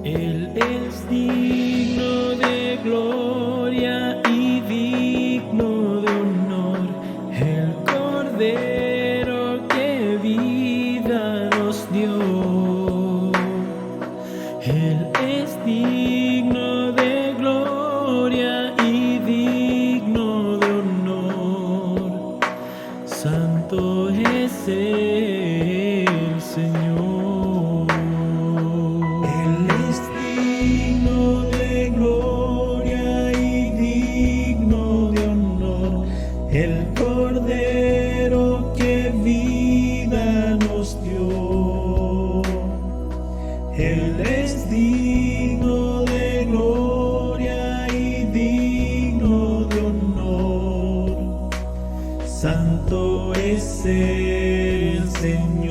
Él es digno de gloria y digno de honor, el Cordero que vida nos dio. Él es digno de gloria y digno de honor, santo es el Señor. Él es digno de gloria y digno de honor, el Cordero que vida nos dio. Él es digno de gloria y digno de honor, santo es el Señor.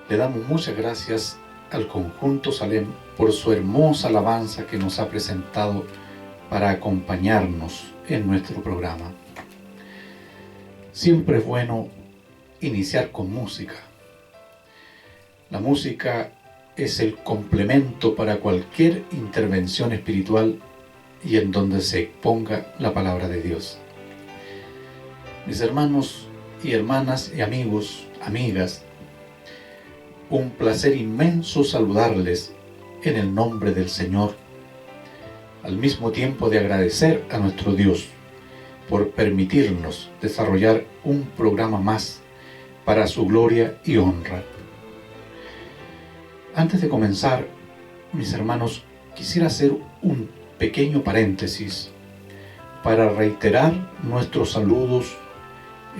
Le damos muchas gracias al conjunto Salem por su hermosa alabanza que nos ha presentado para acompañarnos en nuestro programa. Siempre es bueno iniciar con música. La música es el complemento para cualquier intervención espiritual y en donde se exponga la palabra de Dios. Mis hermanos y hermanas y amigos, amigas, un placer inmenso saludarles en el nombre del Señor, al mismo tiempo de agradecer a nuestro Dios por permitirnos desarrollar un programa más para su gloria y honra. Antes de comenzar, mis hermanos, quisiera hacer un pequeño paréntesis para reiterar nuestros saludos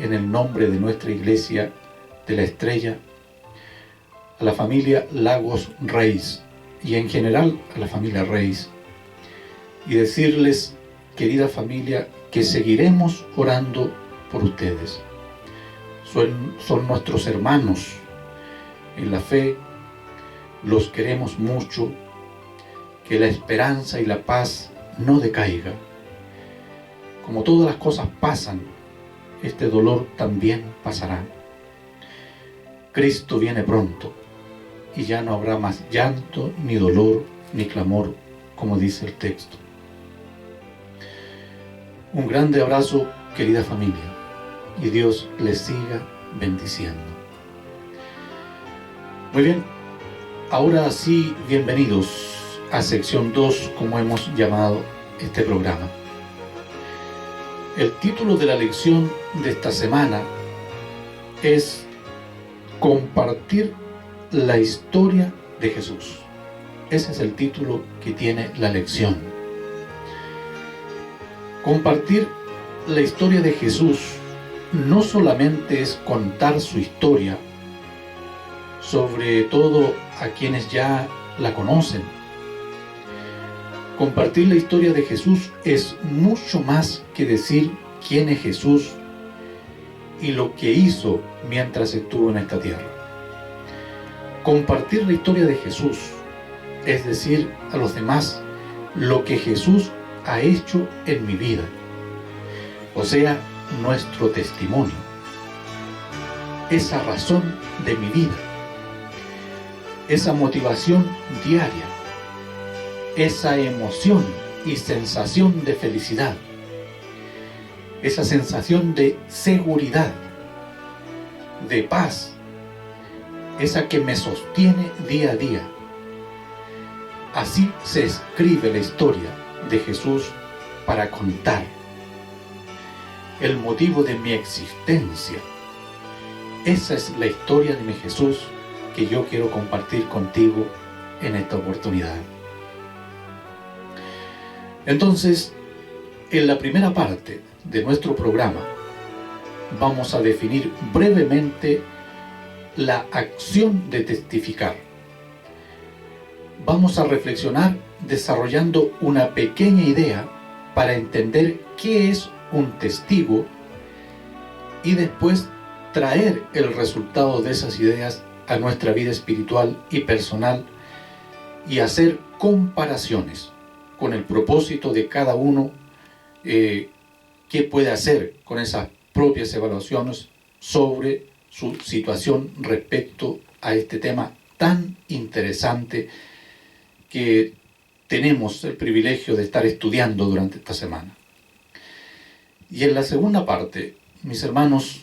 en el nombre de nuestra Iglesia de la Estrella, a la familia Lagos Reis y en general a la familia Reis, y decirles, querida familia, que seguiremos orando por ustedes. Son nuestros hermanos en la fe, los queremos mucho, que la esperanza y la paz no decaiga. Como todas las cosas pasan, este dolor también pasará. Cristo viene pronto y ya no habrá más llanto, ni dolor, ni clamor, como dice el texto. Un grande abrazo, querida familia, y Dios les siga bendiciendo. Muy bien, ahora sí, bienvenidos a sección 2, como hemos llamado este programa. El título de la lección de esta semana es Compartir la historia de Jesús. Ese es el título que tiene la lección. Compartir la historia de Jesús no solamente es contar su historia, sobre todo a quienes ya la conocen. Compartir la historia de Jesús es mucho más que decir quién es Jesús y lo que hizo mientras estuvo en esta tierra. Compartir la historia de Jesús es decir a los demás lo que Jesús ha hecho en mi vida, o sea, nuestro testimonio, esa razón de mi vida, esa motivación diaria, esa emoción y sensación de felicidad, esa sensación de seguridad, de paz, esa que me sostiene día a día. Así se escribe la historia de Jesús para contar el motivo de mi existencia. Esa es la historia de mi Jesús que yo quiero compartir contigo en esta oportunidad. Entonces, en la primera parte de nuestro programa vamos a definir brevemente la acción de testificar. Vamos a reflexionar desarrollando una pequeña idea para entender qué es un testigo y después traer el resultado de esas ideas a nuestra vida espiritual y personal y hacer comparaciones con el propósito de cada uno, qué puede hacer con esas propias evaluaciones sobre su situación respecto a este tema tan interesante que tenemos el privilegio de estar estudiando durante esta semana. Y en la segunda parte, mis hermanos,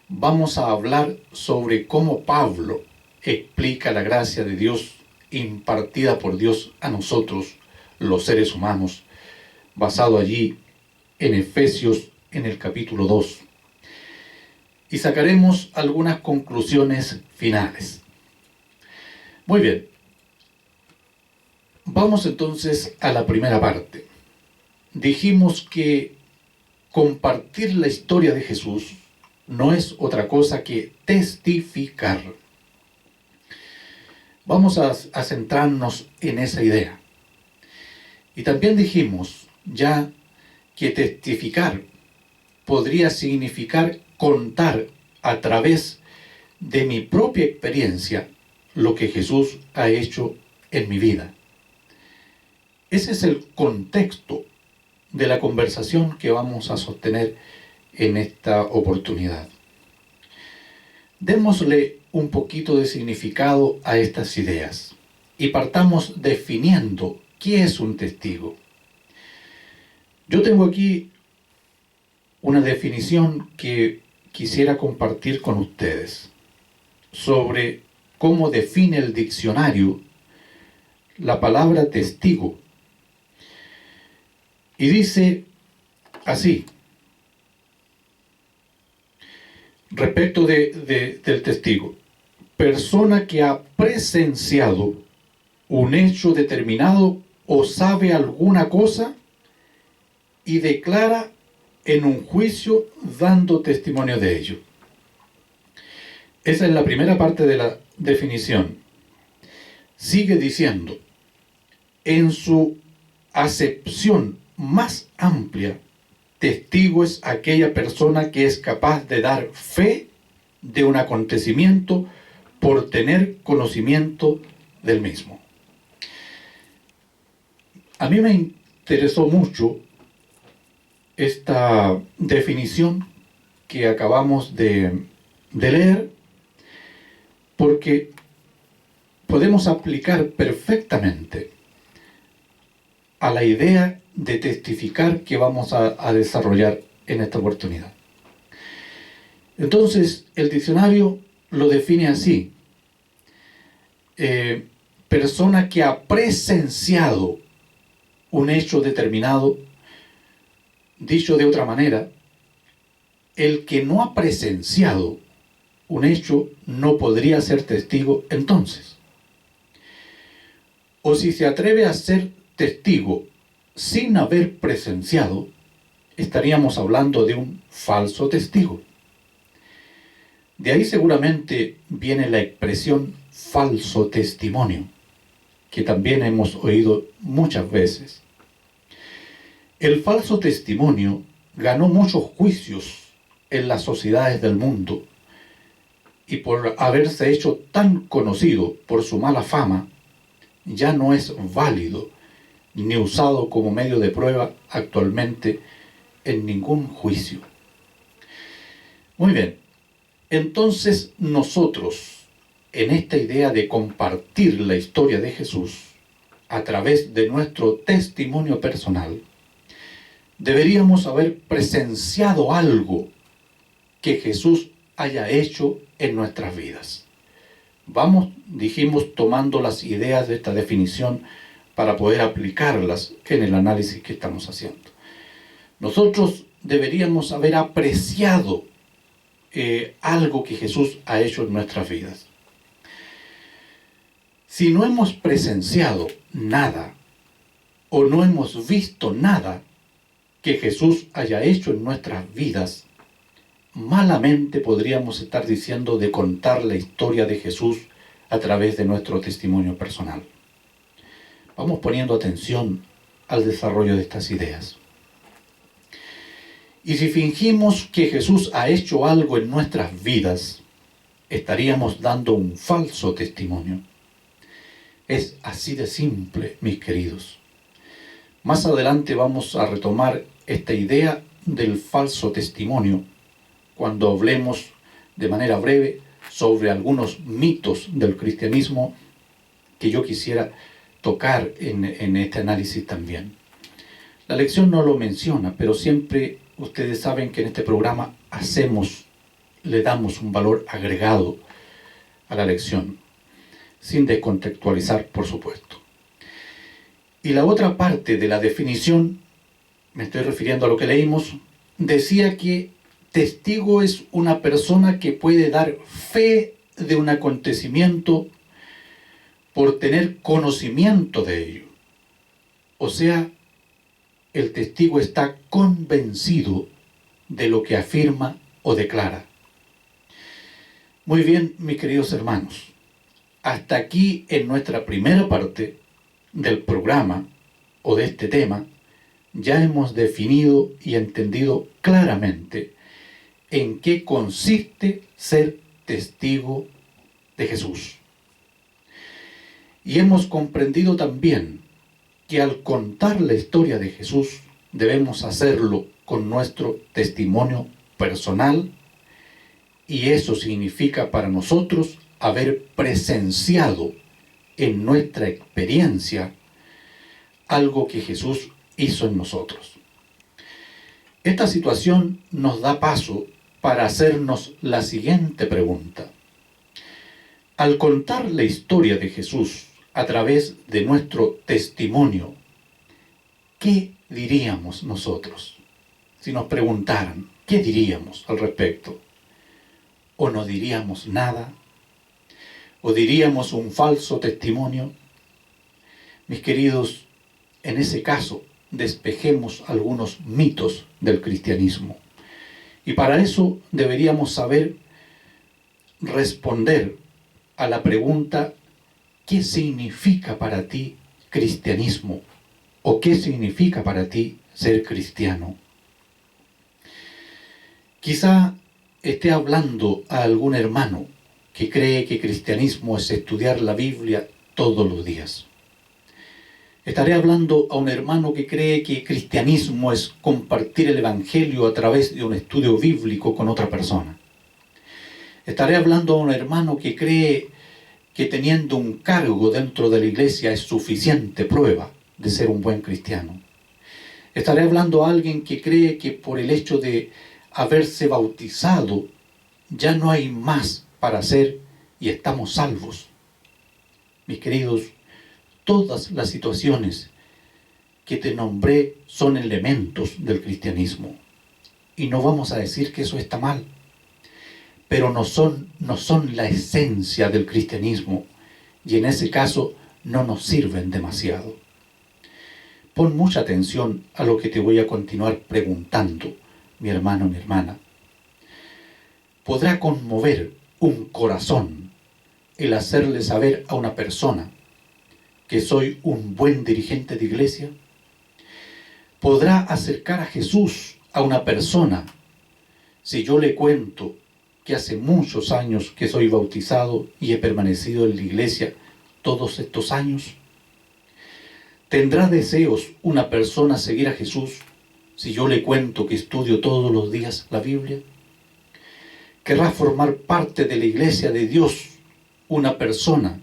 vamos a hablar sobre cómo Pablo explica la gracia de Dios impartida por Dios a nosotros, los seres humanos, basado allí en Efesios en el capítulo 2. Y sacaremos algunas conclusiones finales. Muy bien. Vamos entonces a la primera parte. Dijimos que compartir la historia de Jesús no es otra cosa que testificar. Vamos a centrarnos en esa idea. Y también dijimos ya que testificar podría significar contar a través de mi propia experiencia lo que Jesús ha hecho en mi vida. Ese es el contexto de la conversación que vamos a sostener en esta oportunidad. Démosle un poquito de significado a estas ideas y partamos definiendo qué es un testigo. Yo tengo aquí una definición que quisiera compartir con ustedes sobre cómo define el diccionario la palabra testigo. Y dice así, respecto del testigo: persona que ha presenciado un hecho determinado o sabe alguna cosa y declara en un juicio dando testimonio de ello. Esa es la primera parte de la definición. Sigue diciendo, en su acepción más amplia, testigo es aquella persona que es capaz de dar fe de un acontecimiento por tener conocimiento del mismo. A mí me interesó mucho esta definición que acabamos de leer, porque podemos aplicar perfectamente a la idea de testificar que vamos a desarrollar en esta oportunidad. Entonces, el diccionario lo define así: persona que ha presenciado un hecho determinado. Dicho de otra manera, el que no ha presenciado un hecho no podría ser testigo entonces. O si se atreve a ser testigo sin haber presenciado, estaríamos hablando de un falso testigo. De ahí seguramente viene la expresión falso testimonio, que también hemos oído muchas veces. El falso testimonio ganó muchos juicios en las sociedades del mundo, y por haberse hecho tan conocido por su mala fama, ya no es válido ni usado como medio de prueba actualmente en ningún juicio. Muy bien, entonces nosotros, en esta idea de compartir la historia de Jesús a través de nuestro testimonio personal, deberíamos haber presenciado algo que Jesús haya hecho en nuestras vidas. Dijimos, tomando las ideas de esta definición para poder aplicarlas en el análisis que estamos haciendo. Nosotros deberíamos haber apreciado algo que Jesús ha hecho en nuestras vidas. Si no hemos presenciado nada o no hemos visto nada que Jesús haya hecho en nuestras vidas, malamente podríamos estar diciendo de contar la historia de Jesús a través de nuestro testimonio personal. Vamos poniendo atención al desarrollo de estas ideas. Y si fingimos que Jesús ha hecho algo en nuestras vidas, estaríamos dando un falso testimonio. Es así de simple, mis queridos. Más adelante vamos a retomar esta idea del falso testimonio cuando hablemos de manera breve sobre algunos mitos del cristianismo que yo quisiera tocar en este análisis también. La lección no lo menciona, pero siempre ustedes saben que en este programa le damos un valor agregado a la lección, sin descontextualizar, por supuesto. Y la otra parte de la definición, me estoy refiriendo a lo que leímos, decía que testigo es una persona que puede dar fe de un acontecimiento por tener conocimiento de ello. O sea, el testigo está convencido de lo que afirma o declara. Muy bien, mis queridos hermanos, hasta aquí en nuestra primera parte del programa o de este tema, ya hemos definido y entendido claramente en qué consiste ser testigo de Jesús. Y hemos comprendido también que al contar la historia de Jesús debemos hacerlo con nuestro testimonio personal, y eso significa para nosotros haber presenciado en nuestra experiencia algo que Jesús hizo en nosotros. Esta situación nos da paso para hacernos la siguiente pregunta. Al contar la historia de Jesús a través de nuestro testimonio, ¿qué diríamos nosotros? Si nos preguntaran, ¿qué diríamos al respecto? ¿O no diríamos nada? ¿O diríamos un falso testimonio? Mis queridos, en ese caso, despejemos algunos mitos del cristianismo. Y para eso deberíamos saber responder a la pregunta: ¿qué significa para ti cristianismo? ¿O qué significa para ti ser cristiano? Quizá esté hablando a algún hermano que cree que cristianismo es estudiar la Biblia todos los días. Estaré hablando a un hermano que cree que cristianismo es compartir el Evangelio a través de un estudio bíblico con otra persona. Estaré hablando a un hermano que cree que teniendo un cargo dentro de la iglesia es suficiente prueba de ser un buen cristiano. Estaré hablando a alguien que cree que por el hecho de haberse bautizado ya no hay más para hacer y estamos salvos. Mis queridos, todas las situaciones que te nombré son elementos del cristianismo. Y no vamos a decir que eso está mal, pero no son la esencia del cristianismo, y en ese caso no nos sirven demasiado. Pon mucha atención a lo que te voy a continuar preguntando, mi hermano, mi hermana. ¿Podrá conmover un corazón el hacerle saber a una persona que soy un buen dirigente de iglesia? ¿Podrá acercar a Jesús a una persona si yo le cuento que hace muchos años que soy bautizado y he permanecido en la iglesia todos estos años? ¿Tendrá deseos una persona seguir a Jesús si yo le cuento que estudio todos los días la Biblia? ¿Querrá formar parte de la iglesia de Dios una persona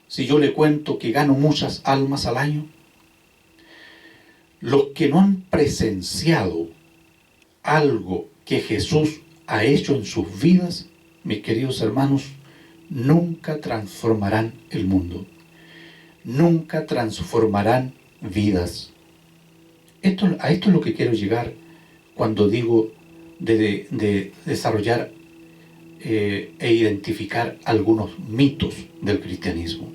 si yo le cuento que gano muchas almas al año? Los que no han presenciado algo que Jesús ha hecho en sus vidas, mis queridos hermanos, nunca transformarán el mundo. Nunca transformarán vidas. A esto es lo que quiero llegar cuando digo de desarrollar e identificar algunos mitos del cristianismo.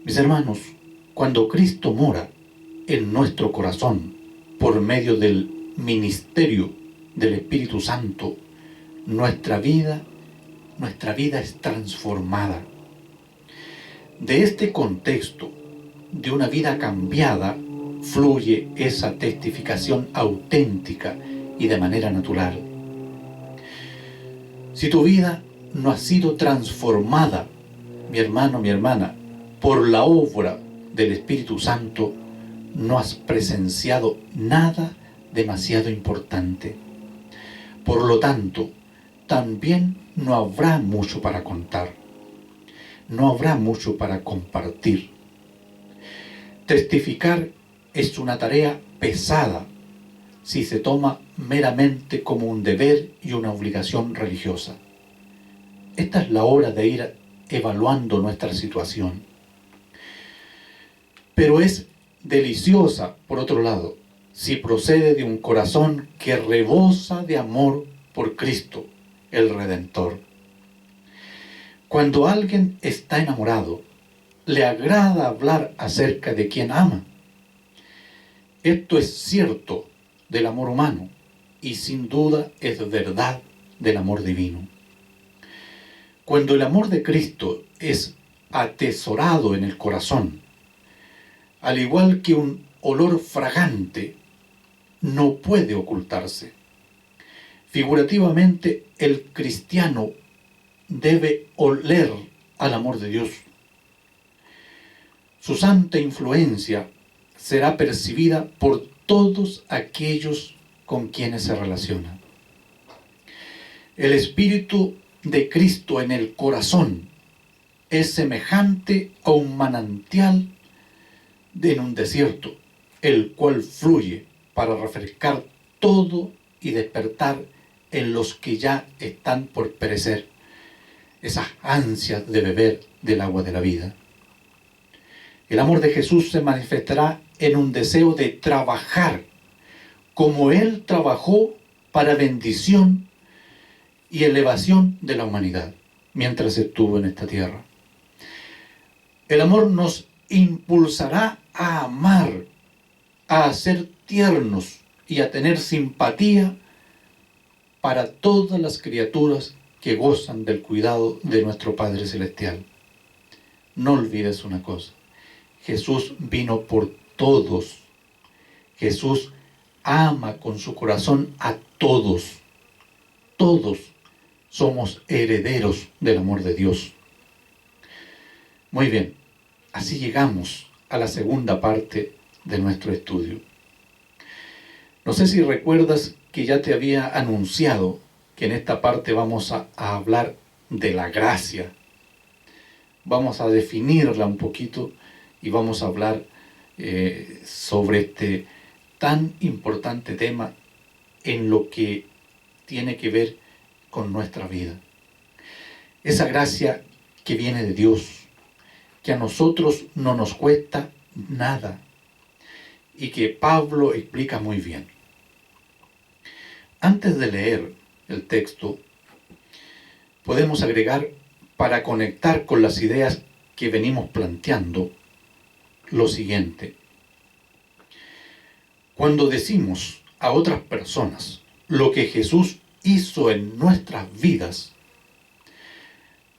Mis hermanos, cuando Cristo mora en nuestro corazón por medio del ministerio del Espíritu Santo, nuestra vida es transformada. De este contexto de una vida cambiada fluye esa testificación auténtica y de manera natural. Si tu vida no ha sido transformada, mi hermano, mi hermana, por la obra del Espíritu Santo, no has presenciado nada demasiado importante. Por lo tanto, también no habrá mucho para contar. No habrá mucho para compartir. Testificar es una tarea pesada si se toma meramente como un deber y una obligación religiosa. Esta es la hora de ir evaluando nuestra situación. Pero es deliciosa, por otro lado, si procede de un corazón que rebosa de amor por Cristo, el Redentor. Cuando alguien está enamorado, le agrada hablar acerca de quien ama. Esto es cierto del amor humano y sin duda es verdad del amor divino. Cuando el amor de Cristo es atesorado en el corazón, al igual que un olor fragante, no puede ocultarse. Figurativamente, el cristiano debe oler al amor de Dios. Su santa influencia será percibida por todos aquellos con quienes se relaciona. El Espíritu de Cristo en el corazón es semejante a un manantial en un desierto, el cual fluye para refrescar todo y despertar en los que ya están por perecer esas ansias de beber del agua de la vida. El amor de Jesús se manifestará en un deseo de trabajar como Él trabajó para bendición y elevación de la humanidad mientras estuvo en esta tierra. El amor nos impulsará a amar, a ser tiernos y a tener simpatía para todas las criaturas que gozan del cuidado de nuestro Padre Celestial. No olvides una cosa: Jesús vino por todos. Jesús ama con su corazón a todos. Todos somos herederos del amor de Dios. Muy bien, así llegamos a la segunda parte de nuestro estudio. No sé si recuerdas que ya te había anunciado que en esta parte vamos a hablar de la gracia. Vamos a definirla un poquito y vamos a hablar sobre este tan importante tema en lo que tiene que ver con nuestra vida. Esa gracia que viene de Dios, que a nosotros no nos cuesta nada y que Pablo explica muy bien. Antes de leer el texto, podemos agregar, para conectar con las ideas que venimos planteando, lo siguiente. Cuando decimos a otras personas lo que Jesús hizo en nuestras vidas,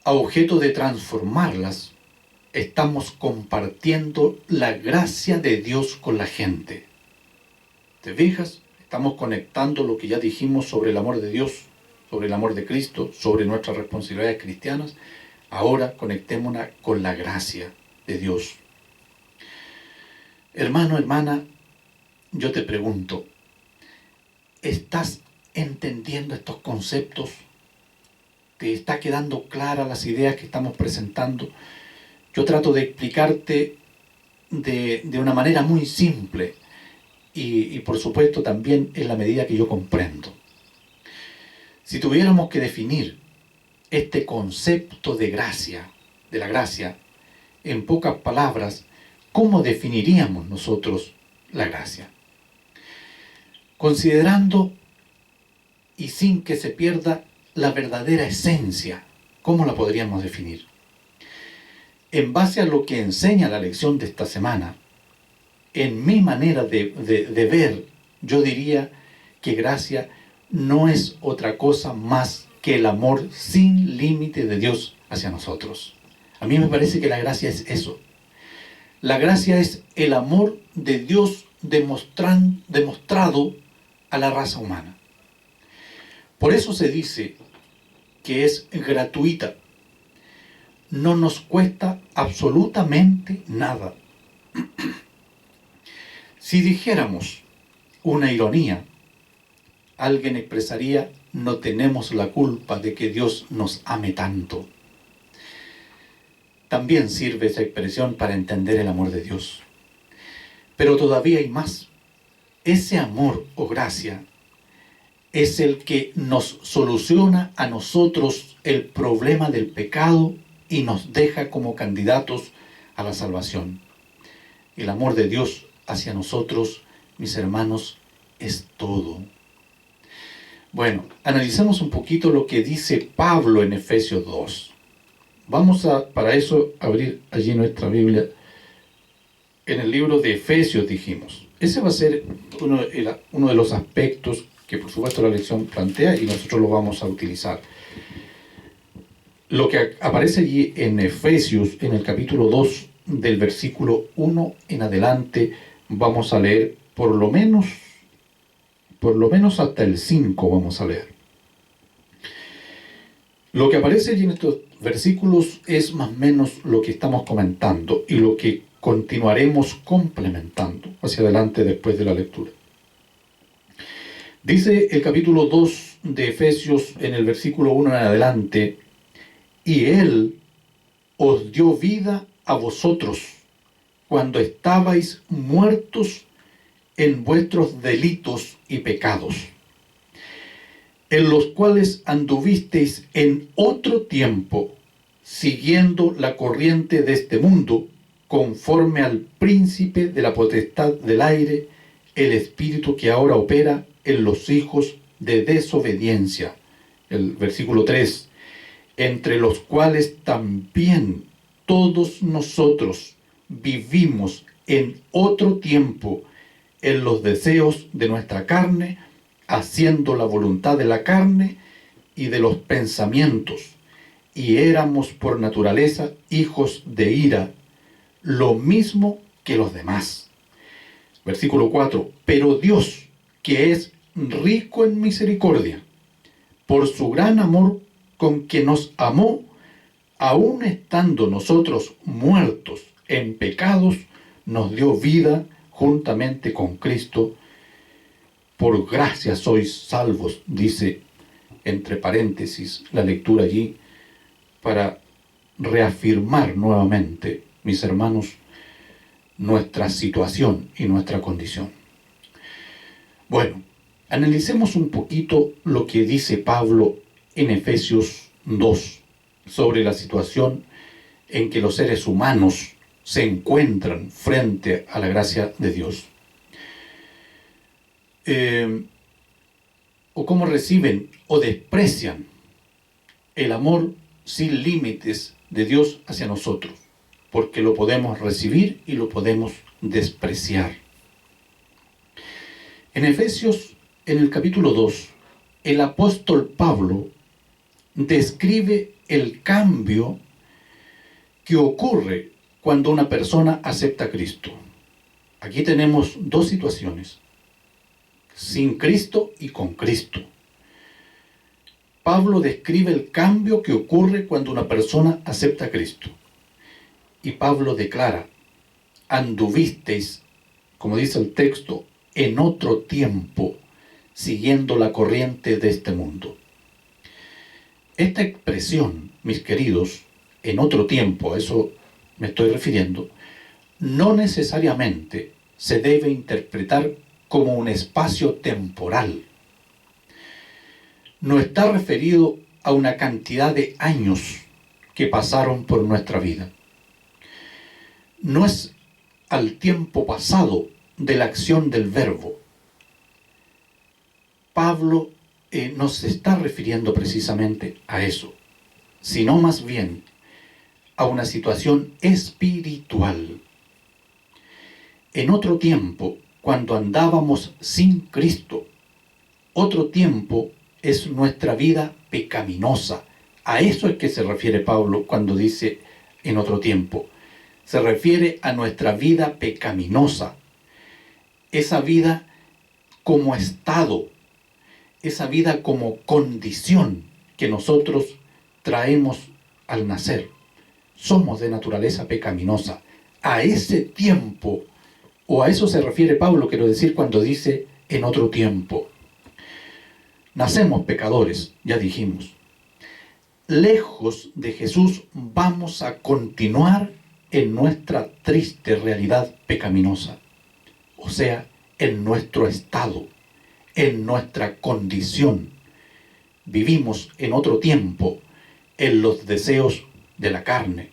a objeto de transformarlas, estamos compartiendo la gracia de Dios con la gente. ¿Te fijas? Estamos conectando lo que ya dijimos sobre el amor de Dios, sobre el amor de Cristo, sobre nuestras responsabilidades cristianas. Ahora conectémonos con la gracia de Dios. Hermano, hermana, yo te pregunto, ¿estás entendiendo estos conceptos? ¿Te está quedando claras las ideas que estamos presentando? Yo trato de explicarte de una manera muy simple y por supuesto también en la medida que yo comprendo. Si tuviéramos que definir este concepto de gracia, de la gracia, en pocas palabras, ¿cómo definiríamos nosotros la gracia? Considerando y sin que se pierda la verdadera esencia, ¿cómo la podríamos definir? En base a lo que enseña la lección de esta semana, en mi manera de ver, yo diría que gracia no es otra cosa más que el amor sin límite de Dios hacia nosotros. A mí me parece que la gracia es eso. La gracia es el amor de Dios demostrado a la raza humana. Por eso se dice que es gratuita. No nos cuesta absolutamente nada. Si dijéramos una ironía, alguien expresaría: no tenemos la culpa de que Dios nos ame tanto. También sirve esa expresión para entender el amor de Dios. Pero todavía hay más. Ese amor o gracia es el que nos soluciona a nosotros el problema del pecado y nos deja como candidatos a la salvación. El amor de Dios hacia nosotros, mis hermanos, es todo. Bueno, analicemos un poquito lo que dice Pablo en Efesios 2. Vamos a, para eso, abrir allí nuestra Biblia. En el libro de Efesios dijimos. Ese va a ser uno de los aspectos que por supuesto la lección plantea y nosotros lo vamos a utilizar. Lo que aparece allí en Efesios, en el capítulo 2, del versículo 1 en adelante, vamos a leer por lo menos hasta el 5 vamos a leer. Lo que aparece allí en estos versículos es más o menos lo que estamos comentando y lo que continuaremos complementando hacia adelante después de la lectura. Dice el capítulo 2 de Efesios en el versículo 1 en adelante: y Él os dio vida a vosotros cuando estabais muertos en vuestros delitos y pecados, en los cuales anduvisteis en otro tiempo, siguiendo la corriente de este mundo, conforme al príncipe de la potestad del aire, el espíritu que ahora opera en los hijos de desobediencia. El versículo 3: entre los cuales también todos nosotros vivimos en otro tiempo en los deseos de nuestra carne, haciendo la voluntad de la carne y de los pensamientos, y éramos por naturaleza hijos de ira, lo mismo que los demás. Versículo 4. Pero Dios, que es rico en misericordia, por su gran amor con que nos amó, aun estando nosotros muertos en pecados, nos dio vida juntamente con Cristo. Por gracia sois salvos, dice entre paréntesis la lectura allí, para reafirmar nuevamente, mis hermanos, nuestra situación y nuestra condición. Bueno, analicemos un poquito lo que dice Pablo en Efesios 2 sobre la situación en que los seres humanos se encuentran frente a la gracia de Dios. O cómo reciben o desprecian el amor sin límites de Dios hacia nosotros, porque lo podemos recibir y lo podemos despreciar. En Efesios, en el capítulo 2, el apóstol Pablo describe el cambio que ocurre cuando una persona acepta a Cristo. Aquí tenemos dos situaciones: sin Cristo y con Cristo. Pablo describe el cambio que ocurre cuando una persona acepta a Cristo. Y Pablo declara: anduvisteis, como dice el texto, en otro tiempo, siguiendo la corriente de este mundo. Esta expresión, mis queridos, en otro tiempo, a eso me estoy refiriendo, no necesariamente se debe interpretar como un espacio temporal. No está referido a una cantidad de años que pasaron por nuestra vida. No es al tiempo pasado de la acción del verbo. Pablo no se está refiriendo precisamente a eso, sino más bien a una situación espiritual. En otro tiempo, cuando andábamos sin Cristo, otro tiempo es nuestra vida pecaminosa. A eso es que se refiere Pablo cuando dice en otro tiempo. Se refiere a nuestra vida pecaminosa, esa vida como estado, esa vida como condición que nosotros traemos al nacer. Somos de naturaleza pecaminosa. A ese tiempo, o a eso se refiere Pablo, quiero decir, cuando dice en otro tiempo. Nacemos pecadores, ya dijimos. Lejos de Jesús vamos a continuar en nuestra triste realidad pecaminosa. O sea, en nuestro estado, en nuestra condición. Vivimos en otro tiempo, en los deseos de la carne,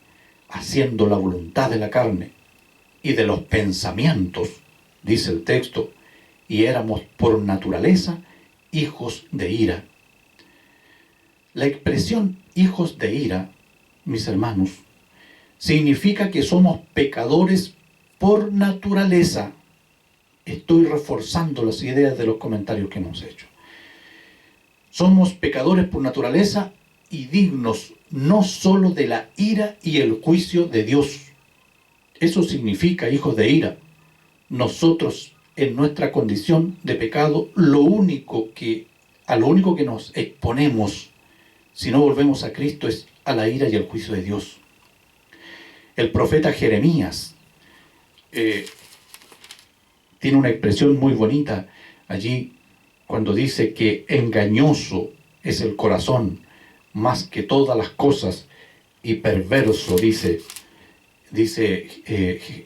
haciendo la voluntad de la carne y de los pensamientos, dice el texto, y éramos por naturaleza hijos de ira. La expresión hijos de ira, mis hermanos, significa que somos pecadores por naturaleza. Estoy reforzando las ideas de los comentarios que hemos hecho. Somos pecadores por naturaleza y dignos no solo de la ira y el juicio de Dios. Eso significa hijos de ira. Nosotros, en nuestra condición de pecado, a lo único que nos exponemos si no volvemos a Cristo es a la ira y al juicio de Dios. El profeta Jeremías tiene una expresión muy bonita allí cuando dice que engañoso es el corazón más que todas las cosas y perverso, dice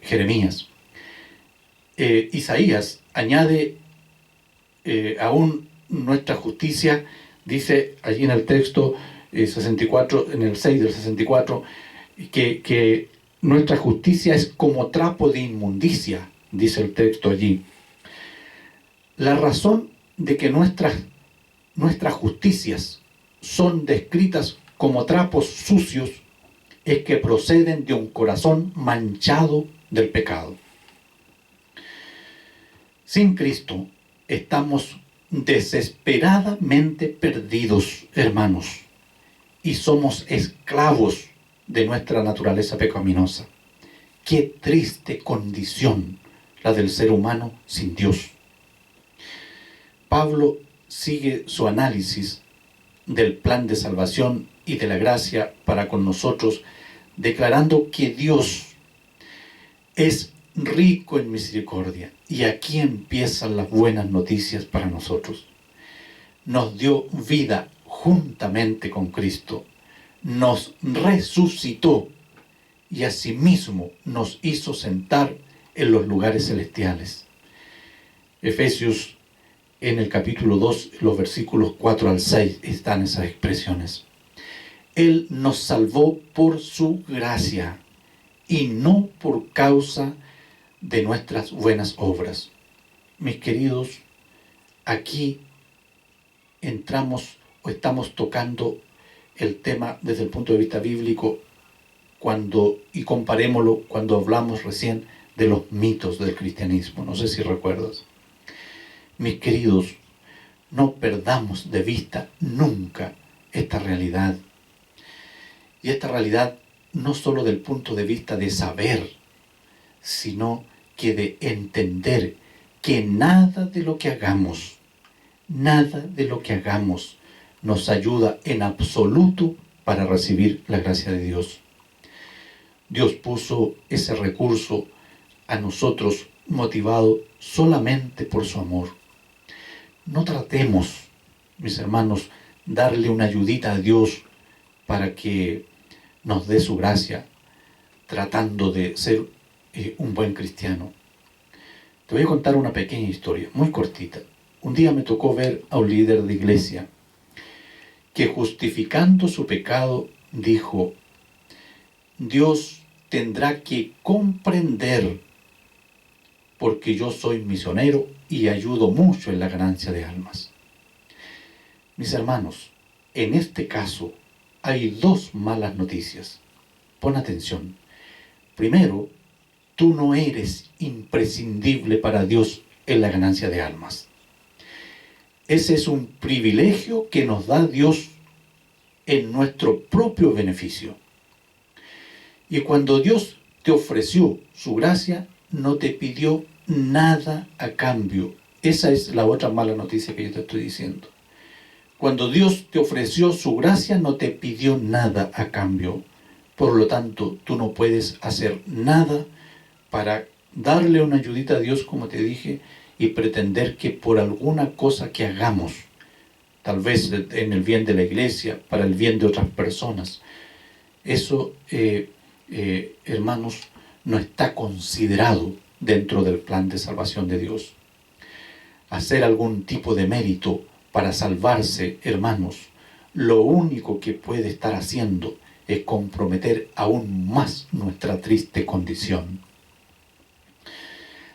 Jeremías. Isaías añade aún nuestra justicia, dice allí en el texto 64, en el 6 del 64, que nuestra justicia es como trapo de inmundicia, dice el texto allí. La razón de que nuestras justicias son descritas como trapos sucios es que proceden de un corazón manchado del pecado. Sin Cristo estamos desesperadamente perdidos, hermanos, y somos esclavos de nuestra naturaleza pecaminosa. Qué triste condición la del ser humano sin Dios. Pablo sigue su análisis del plan de salvación y de la gracia para con nosotros, declarando que Dios es rico en misericordia. Y aquí empiezan las buenas noticias para nosotros. Nos dio vida juntamente con Cristo, nos resucitó y asimismo nos hizo sentar en los lugares celestiales. Efesios, en el capítulo 2, los versículos 4 al 6, están esas expresiones. Él nos salvó por su gracia y no por causa de nuestras buenas obras. Mis queridos, aquí entramos o estamos tocando el tema desde el punto de vista bíblico y comparémoslo cuando hablamos recién de los mitos del cristianismo. No sé si recuerdas. Mis queridos, no perdamos de vista nunca esta realidad. Y esta realidad no solo del punto de vista de saber, sino que de entender que nada de lo que hagamos nos ayuda en absoluto para recibir la gracia de Dios. Dios puso ese recurso a nosotros motivado solamente por su amor. No tratemos, mis hermanos, darle una ayudita a Dios para que nos dé su gracia, tratando de ser un buen cristiano. Te voy a contar una pequeña historia, muy cortita. Un día me tocó ver a un líder de iglesia que, justificando su pecado, dijo: Dios tendrá que comprender, porque yo soy misionero y ayudo mucho en la ganancia de almas. Mis hermanos, en este caso hay dos malas noticias. Pon atención. Primero, tú no eres imprescindible para Dios en la ganancia de almas. Ese es un privilegio que nos da Dios en nuestro propio beneficio. Y cuando Dios te ofreció su gracia, no te pidió nada a cambio. Esa es la otra mala noticia que yo te estoy diciendo. Cuando Dios te ofreció su gracia, no te pidió nada a cambio. Por lo tanto, tú no puedes hacer nada para darle una ayudita a Dios, como te dije, y pretender que por alguna cosa que hagamos, tal vez en el bien de la iglesia, para el bien de otras personas, eso, hermanos, no está considerado dentro del plan de salvación de Dios. Hacer algún tipo de mérito para salvarse, hermanos, lo único que puede estar haciendo es comprometer aún más nuestra triste condición.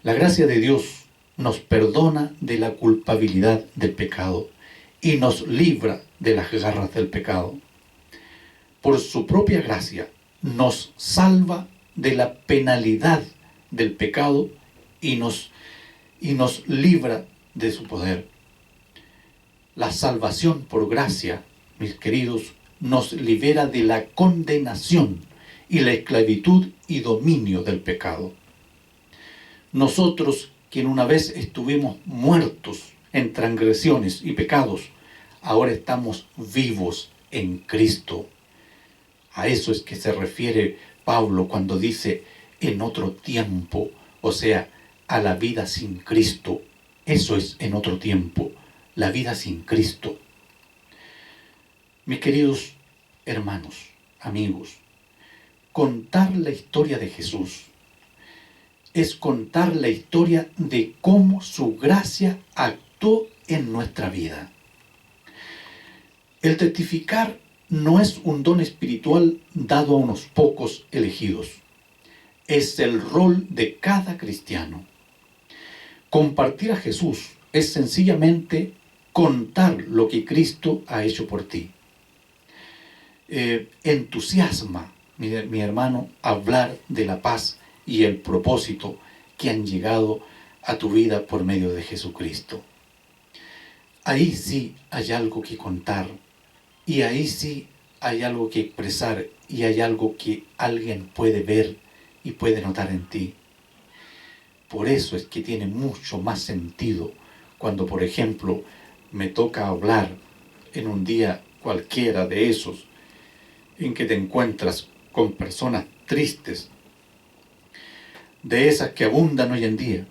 La gracia de Dios nos perdona de la culpabilidad del pecado y nos libra de las garras del pecado. Por su propia gracia nos salva de la penalidad del pecado y nos libra de su poder. La salvación por gracia, mis queridos, nos libera de la condenación y la esclavitud y dominio del pecado. Nosotros, quien una vez estuvimos muertos en transgresiones y pecados, ahora estamos vivos en Cristo. A eso es que se refiere Pablo cuando dice en otro tiempo, o sea, a la vida sin Cristo. Eso es en otro tiempo, la vida sin Cristo. Mis queridos hermanos, amigos, contar la historia de Jesús es contar la historia de cómo su gracia actuó en nuestra vida. El testificar no es un don espiritual dado a unos pocos elegidos. Es el rol de cada cristiano. Compartir a Jesús es sencillamente contar lo que Cristo ha hecho por ti. Entusiasma, mi hermano, hablar de la paz y el propósito que han llegado a tu vida por medio de Jesucristo. ahí sí hay algo que contar, y ahí sí hay algo que expresar, y hay algo que alguien puede ver y puede notar en ti. Por eso es que tiene mucho más sentido cuando, por ejemplo, me toca hablar en un día cualquiera de esos en que te encuentras con personas tristes, de esas que abundan hoy en día,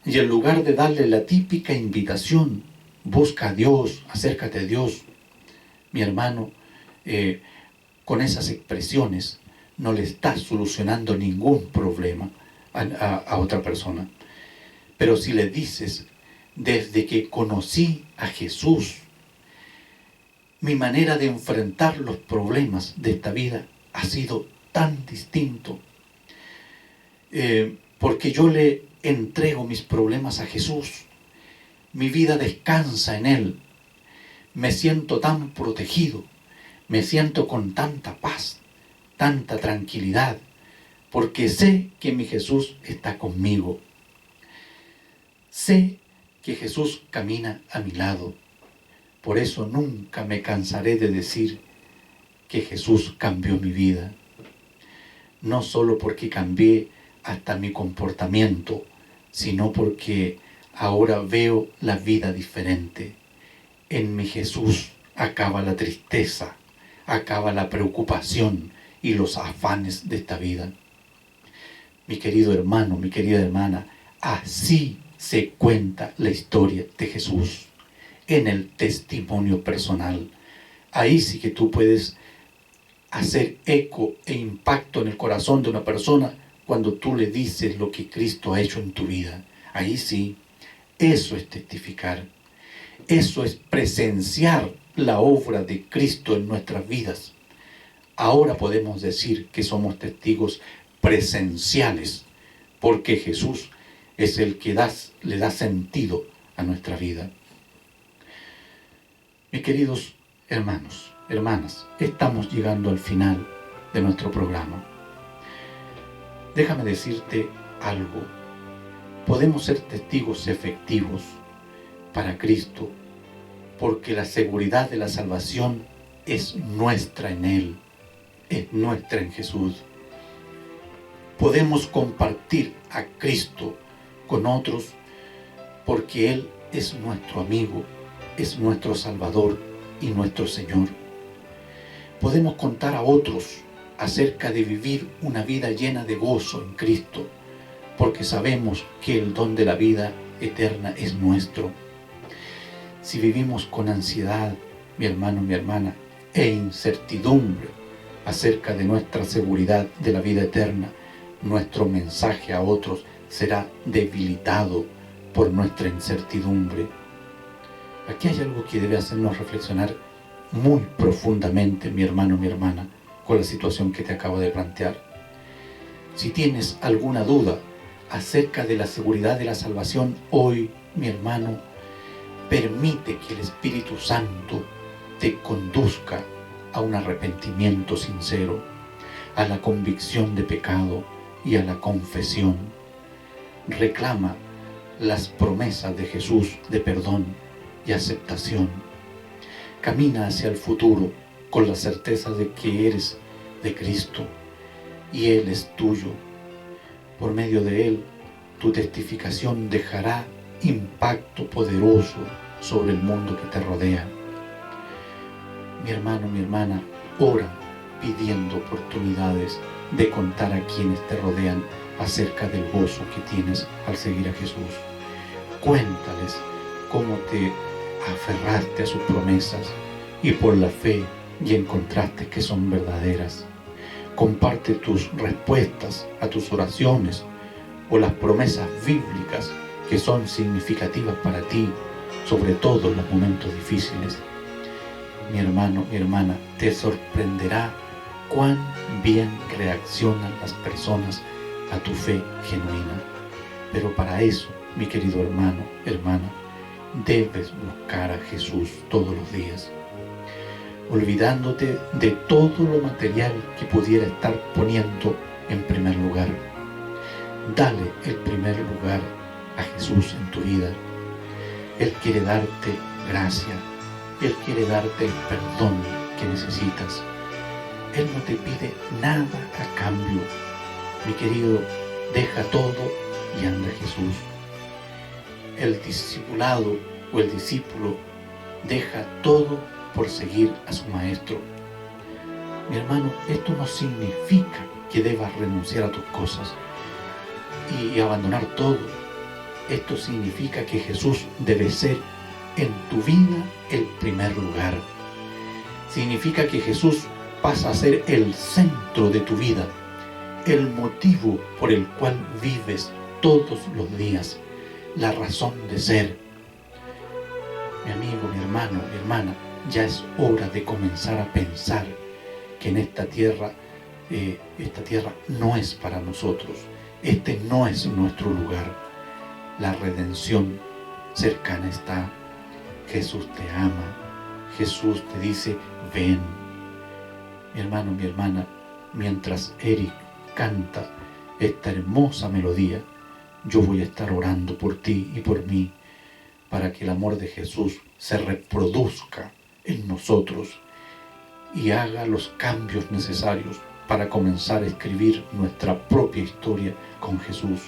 y en lugar de darle la típica invitación, busca a Dios, acércate a Dios, mi hermano, con esas expresiones no le estás solucionando ningún problema a otra persona. Pero si le dices, desde que conocí a Jesús, mi manera de enfrentar los problemas de esta vida ha sido tan distinto, porque yo le entrego mis problemas a Jesús, mi vida descansa en Él, me siento tan protegido, me siento con tanta paz, tanta tranquilidad, porque sé que mi Jesús está conmigo. Sé que Jesús camina a mi lado. Por eso nunca me cansaré de decir que Jesús cambió mi vida. No solo porque cambié hasta mi comportamiento, sino porque ahora veo la vida diferente. En mi Jesús acaba la tristeza, acaba la preocupación y los afanes de esta vida. Mi querido hermano, mi querida hermana, así se cuenta la historia de Jesús, en el testimonio personal. Ahí sí que tú puedes hacer eco e impacto en el corazón de una persona cuando tú le dices lo que Cristo ha hecho en tu vida. Ahí sí, eso es testificar. Eso es presenciar la obra de Cristo en nuestras vidas. Ahora podemos decir que somos testigos presenciales, porque Jesús es el que le da sentido a nuestra vida. Mis queridos hermanos, hermanas, estamos llegando al final de nuestro programa. Déjame decirte algo. Podemos ser testigos efectivos para Cristo, porque la seguridad de la salvación es nuestra en Él, es nuestra en Jesús. Podemos compartir a Cristo con otros porque Él es nuestro amigo, es nuestro Salvador y nuestro Señor. Podemos contar a otros acerca de vivir una vida llena de gozo en Cristo, porque sabemos que el don de la vida eterna es nuestro. Si vivimos con ansiedad, mi hermano, mi hermana, e incertidumbre acerca de nuestra seguridad de la vida eterna, nuestro mensaje a otros será debilitado por nuestra incertidumbre. Aquí hay algo que debe hacernos reflexionar muy profundamente, mi hermano, mi hermana, con la situación que te acabo de plantear. Si tienes alguna duda acerca de la seguridad de la salvación hoy, mi hermano, permite que el Espíritu Santo te conduzca a un arrepentimiento sincero, a la convicción de pecado y a la confesión. Reclama las promesas de Jesús de perdón y aceptación. Camina hacia el futuro con la certeza de que eres de Cristo y Él es tuyo. Por medio de Él, tu testificación dejará impacto poderoso sobre el mundo que te rodea. Mi hermano, mi hermana, ora pidiendo oportunidades de contar a quienes te rodean acerca del gozo que tienes al seguir a Jesús. Cuéntales cómo te aferraste a sus promesas y por la fe y encontraste que son verdaderas. Comparte tus respuestas a tus oraciones o las promesas bíblicas que son significativas para ti, sobre todo en los momentos difíciles. Mi hermano, mi hermana, te sorprenderá cuán bien reaccionan las personas a tu fe genuina. Pero para eso, mi querido hermano, hermana, debes buscar a Jesús todos los días, olvidándote de todo lo material que pudiera estar poniendo en primer lugar. Dale el primer lugar a Jesús en tu vida. Él quiere darte gracia. Él quiere darte el perdón que necesitas. Él no te pide nada a cambio. Mi querido, deja todo y anda a Jesús. El discipulado o el discípulo deja todo por seguir a su maestro. Mi hermano, esto no significa que debas renunciar a tus cosas y abandonar todo. Esto significa que Jesús debe ser en tu vida el primer lugar. Significa que Jesús pasa a ser el centro de tu vida, el motivo por el cual vives todos los días, la razón de ser. Mi amigo, mi hermano, mi hermana, ya es hora de comenzar a pensar que en esta tierra no es para nosotros. Este no es nuestro lugar. La redención cercana está. Jesús te ama. Jesús te dice, ven. Mi hermano, mi hermana, mientras Eric canta esta hermosa melodía, yo voy a estar orando por ti y por mí, para que el amor de Jesús se reproduzca en nosotros y haga los cambios necesarios para comenzar a escribir nuestra propia historia con Jesús.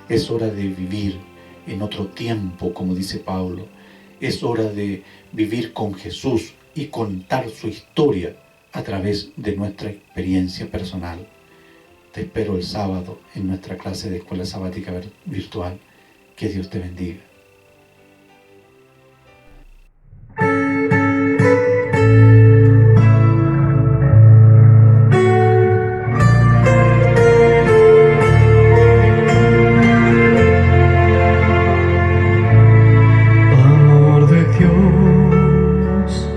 Es hora de vivir en otro tiempo, como dice Pablo. Es hora de vivir con Jesús y contar su historia a través de nuestra experiencia personal. Te espero el sábado en nuestra clase de Escuela Sabática Virtual. Que Dios te bendiga. Amor de Dios,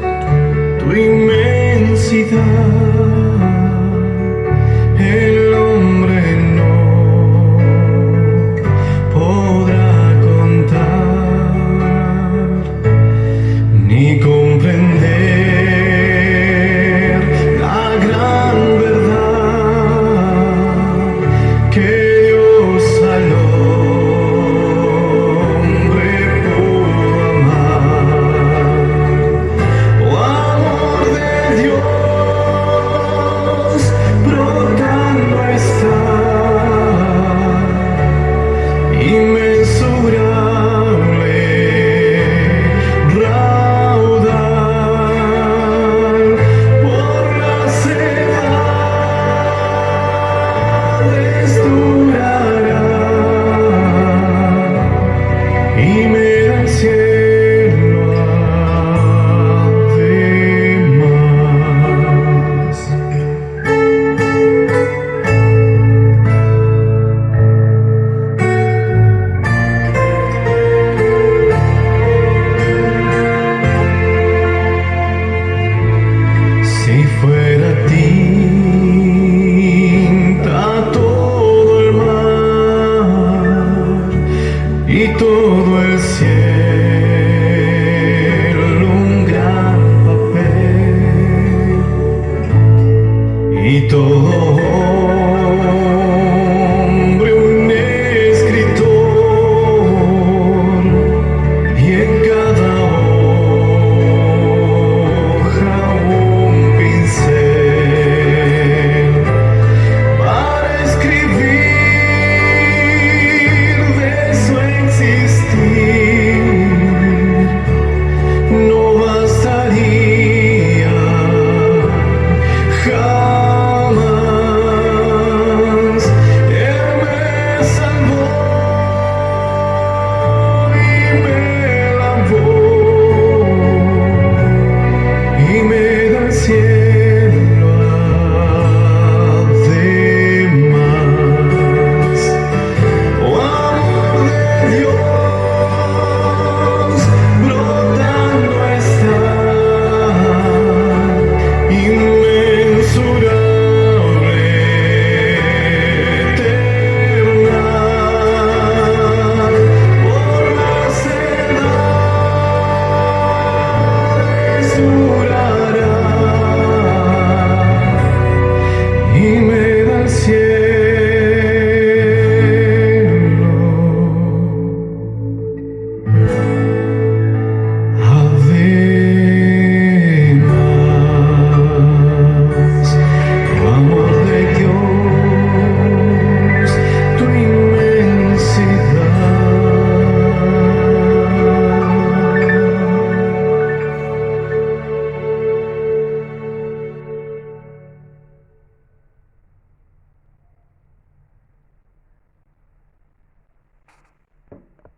tu inmensidad, el hombre no podrá contar ni